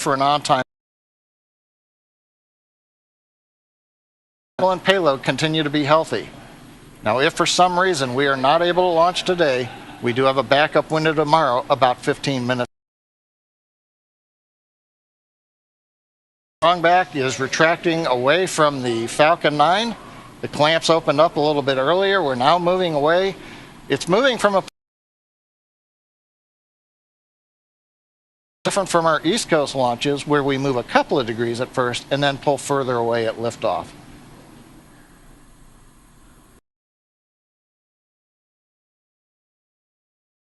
for an on-time. And payload continue to be healthy. Now, if for some reason we are not able to launch today, we do have a backup window tomorrow, about 15 minutes. Strongback is retracting away from the Falcon 9. The clamps opened up a little bit earlier. We're now moving away. It's moving from a different from our East Coast launches, where we move a couple of degrees at first and then pull further away at liftoff.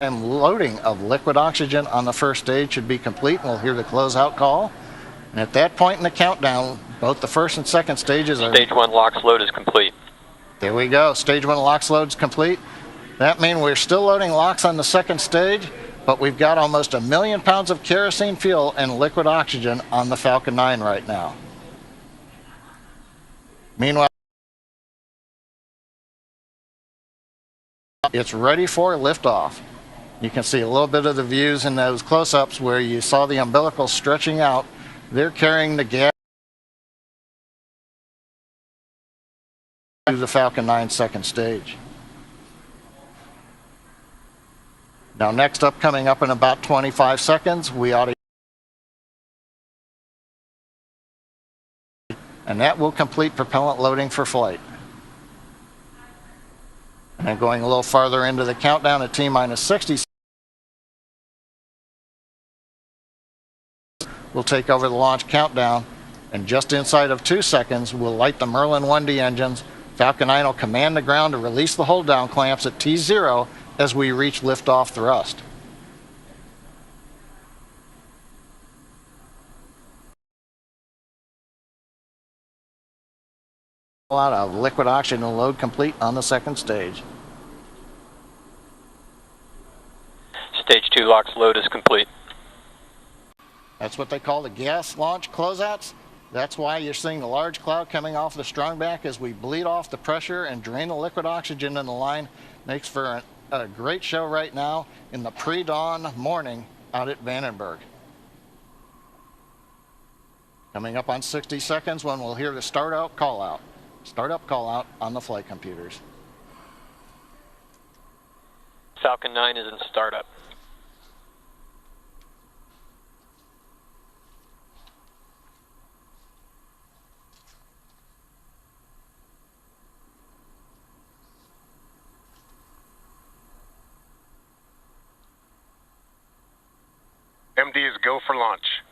And loading of liquid oxygen on the first stage should be complete, and we'll hear the closeout call. And at that point in the countdown, both the first and second stages are... Stage 1 LOX load is complete. There we go. Stage 1 LOX load is complete. That means we're still loading LOX on the second stage, but we've got almost 1 million pounds of kerosene fuel and liquid oxygen on the Falcon 9 right now. Meanwhile, it's ready for liftoff. You can see a little bit of the views in those close-ups where you saw the umbilical stretching out. They're carrying the gas to the Falcon 9 second stage. Now, next up, coming up in about 25 seconds, we ought to... And that will complete propellant loading for flight. And then going a little farther into the countdown at T-minus 60, we'll take over the launch countdown, and just inside of 2 seconds, we'll light the Merlin 1D engines. Falcon 9 will command the ground to release the hold down clamps at T0 as we reach liftoff thrust. A lot of liquid oxygen load complete on the second stage. Stage 2 LOX load is complete. That's what they call the gas launch closeouts. That's why you're seeing the large cloud coming off the Strongback as we bleed off the pressure and drain the liquid oxygen in the line. Makes for a great show right now in the pre-dawn morning out at Vandenberg. Coming up on 60 seconds when we'll hear the startup call out on the flight computers. Falcon 9 is in startup. MD is go for launch.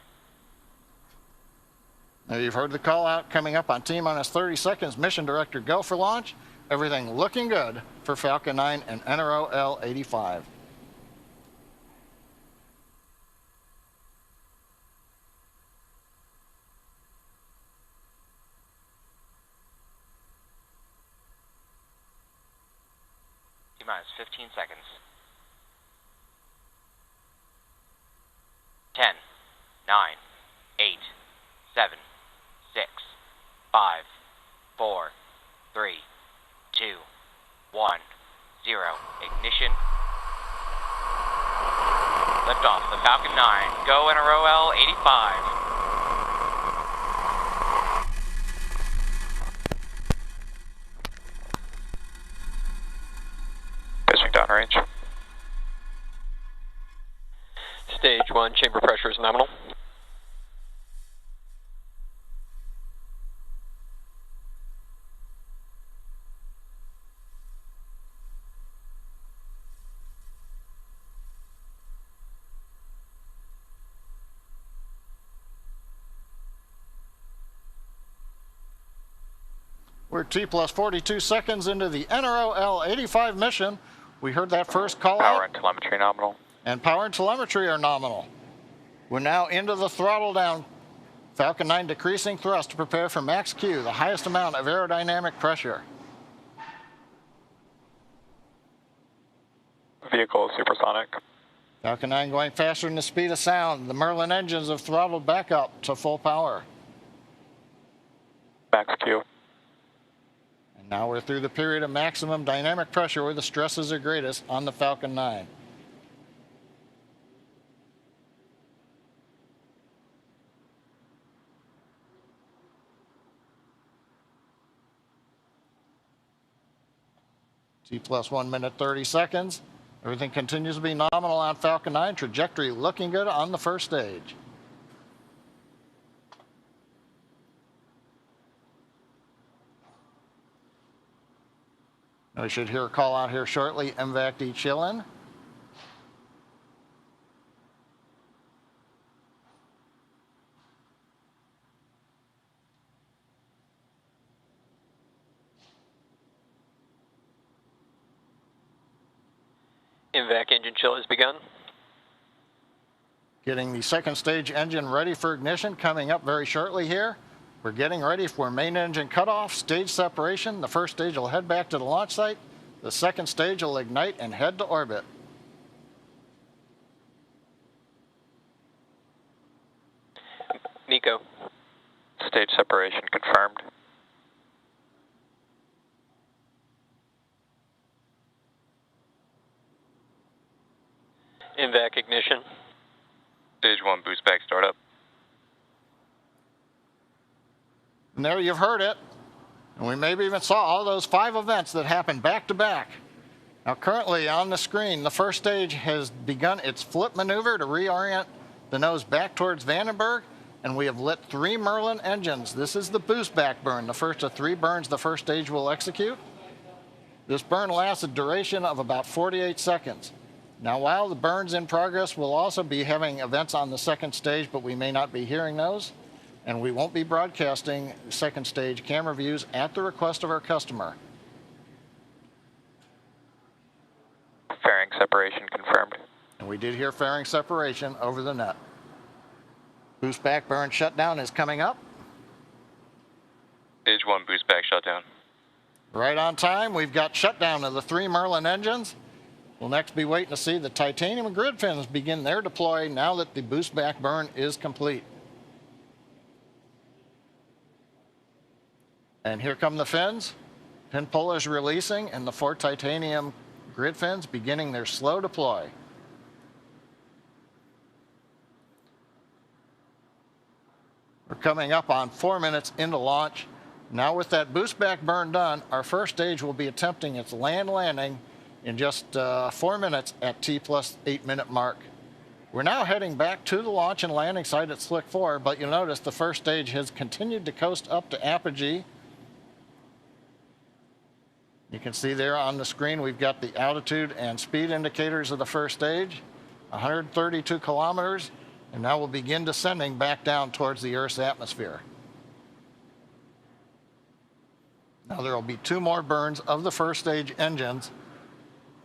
Now you've heard the call out coming up on T-minus 30 seconds. Mission Director, go for launch. Everything looking good for Falcon 9 and NRO L85. T-minus 15 seconds. 10, 9, 8, 7, 6, 5, 4, 3, 2, 1, 0. Ignition. Liftoff, the Falcon 9. Go NRO L85. Pitching downrange. Stage 1 chamber pressure is nominal. We're T plus 42 seconds into the NRO L85 mission. We heard that first call Power out. and telemetry nominal. And power and telemetry are nominal. We're now into the throttle down. Falcon 9 decreasing thrust to prepare for max Q, the highest amount of aerodynamic pressure. Vehicle is supersonic. Falcon 9 going faster than the speed of sound. The Merlin engines have throttled back up to full power. Max Q. And now we're through the period of maximum dynamic pressure where the stresses are greatest on the Falcon 9. T plus 1 minute 30 seconds. Everything continues to be nominal on Falcon 9. Trajectory looking good on the first stage. We should hear a call out here shortly. MVAC-D chill-in. MVAC engine chill has begun. Getting the second stage engine ready for ignition coming up very shortly here. We're getting ready for main engine cutoff, stage separation. The first stage will head back to the launch site. The second stage will ignite and head to orbit. Nico. Stage separation confirmed. MVAC ignition. Stage 1 boostback startup. And there you've heard it. And we maybe even saw all those 5 events that happened back to back. Now currently on the screen, the first stage has begun its flip maneuver to reorient the nose back towards Vandenberg, and we have lit 3 Merlin engines. This is the boostback burn, the first of 3 burns the first stage will execute. This burn lasts a duration of about 48 seconds. Now while the burn's in progress, we'll also be having events on the second stage, but we may not be hearing those. And we won't be broadcasting second stage camera views at the request of our customer. Fairing separation confirmed. And we did hear fairing separation over the net. Boostback burn shutdown is coming up. Stage 1 boostback shutdown. Right on time, we've got shutdown of the 3 Merlin engines. We'll next be waiting to see the titanium grid fins begin their deploy now that the boostback burn is complete. And here come the fins. Pin pullers releasing and the 4 titanium grid fins beginning their slow deploy. We're coming up on 4 minutes into launch. Now with that boostback burn done, our first stage will be attempting its land landing in just 4 minutes at T plus 8 minute mark. We're now heading back to the launch and landing site at Slick 4, but you'll notice the first stage has continued to coast up to apogee. You can see there on the screen we've got the altitude and speed indicators of the first stage, 132 kilometers, and now we'll begin descending back down towards the Earth's atmosphere. Now there will be 2 more burns of the first stage engines.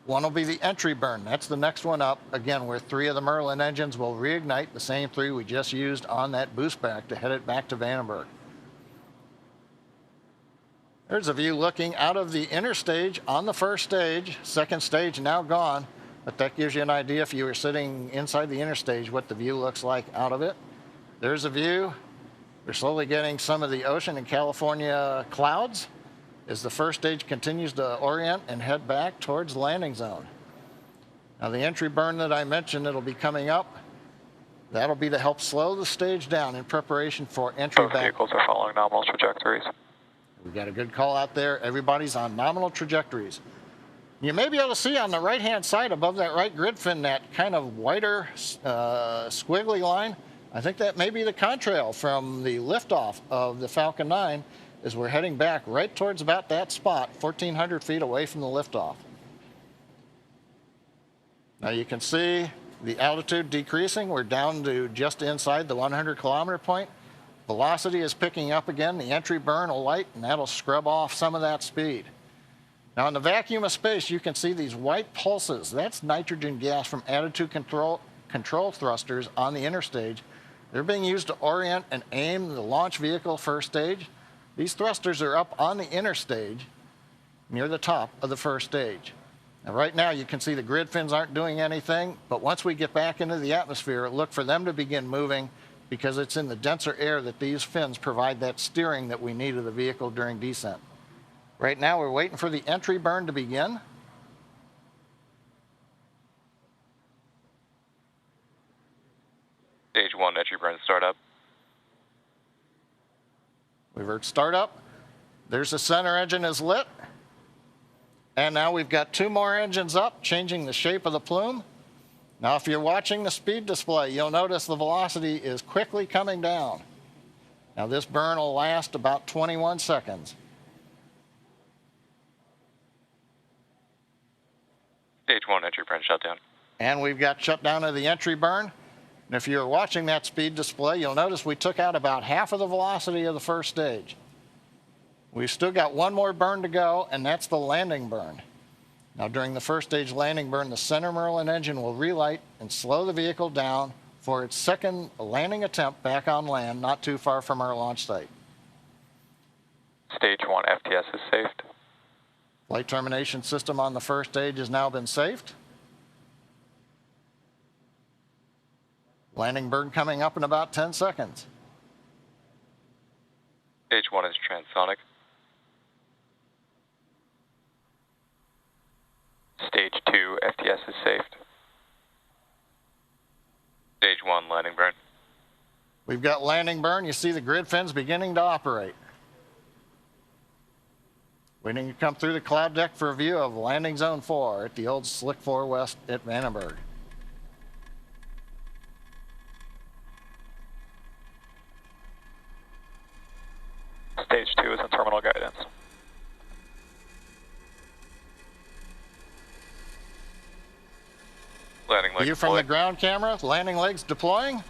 One will be the entry burn. That's the next one up, again, where 3 of the Merlin engines will reignite, the same 3 we just used on that boostback to head it back to Vandenberg. There's a view looking out of the inner stage on the first stage. Second stage now gone, but that gives you an idea if you were sitting inside the inner stage what the view looks like out of it. There's a view. We're slowly getting some of the ocean and California clouds as the first stage continues to orient and head back towards the landing zone. Now the entry burn that I mentioned, it'll be coming up. That'll be to help slow the stage down in preparation for entry Both back. vehicles are following nominal trajectories. We got a good call out there. Everybody's on nominal trajectories. You may be able to see on the right-hand side above that right grid fin that kind of whiter squiggly line. I think that may be the contrail from the liftoff of the Falcon 9 as we're heading back right towards about that spot, 1,400 feet away from the liftoff. Now you can see the altitude decreasing. We're down to just inside the 100-kilometer point. Velocity is picking up again. The entry burn will light, and that'll scrub off some of that speed. Now, in the vacuum of space, you can see these white pulses. That's nitrogen gas from attitude control thrusters on the inner stage. They're being used to orient and aim the launch vehicle first stage. These thrusters are up on the inner stage near the top of the first stage. Now, right now, you can see the grid fins aren't doing anything, but once we get back into the atmosphere, look for them to begin moving because it's in the denser air that these fins provide that steering that we need of the vehicle during descent. Right now, we're waiting for the entry burn to begin. Stage 1 entry burn startup. We've heard startup. There's the center engine is lit. And now we've got 2 more engines up, changing the shape of the plume. Now, if you're watching the speed display, you'll notice the velocity is quickly coming down. Now, this burn will last about 21 seconds. Stage 1 entry burn shutdown. And we've got shutdown of the entry burn. And if you're watching that speed display, you'll notice we took out about half of the velocity of the first stage. We've still got 1 more burn to go, and that's the landing burn. Now, during the first stage landing burn, the center Merlin engine will relight and slow the vehicle down for its second landing attempt back on land, not too far from our launch site. Stage 1 FTS is safed. Flight termination system on the first stage has now been safed. Landing burn coming up in about 10 seconds. Stage 1 is transonic. Stage 2 FTS is safed. Stage 1 landing burn. We've got landing burn. You see the grid fins beginning to operate. Waiting to come through the cloud deck for a view of landing zone 4 at the old Slick 4 West at Vandenberg. Stage 2 is in terminal guidance. Landing leg View from deployed. the ground camera, landing legs deploying.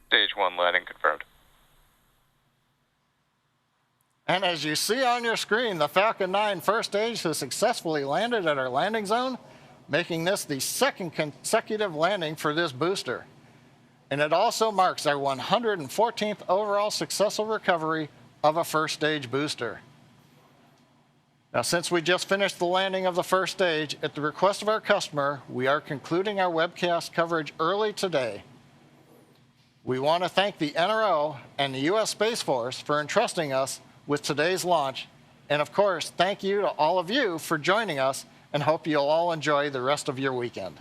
Stage 1 landing confirmed. And as you see on your screen, the Falcon 9 first stage has successfully landed at our landing zone, making this the 2nd consecutive landing for this booster. And it also marks our 114th overall successful recovery of a first stage booster. Now, since we just finished the landing of the first stage, at the request of our customer, we are concluding our webcast coverage early today. We want to thank the NRO and the U.S. Space Force for entrusting us with today's launch. And of course, thank you to all of you for joining us, and hope you'll all enjoy the rest of your weekend.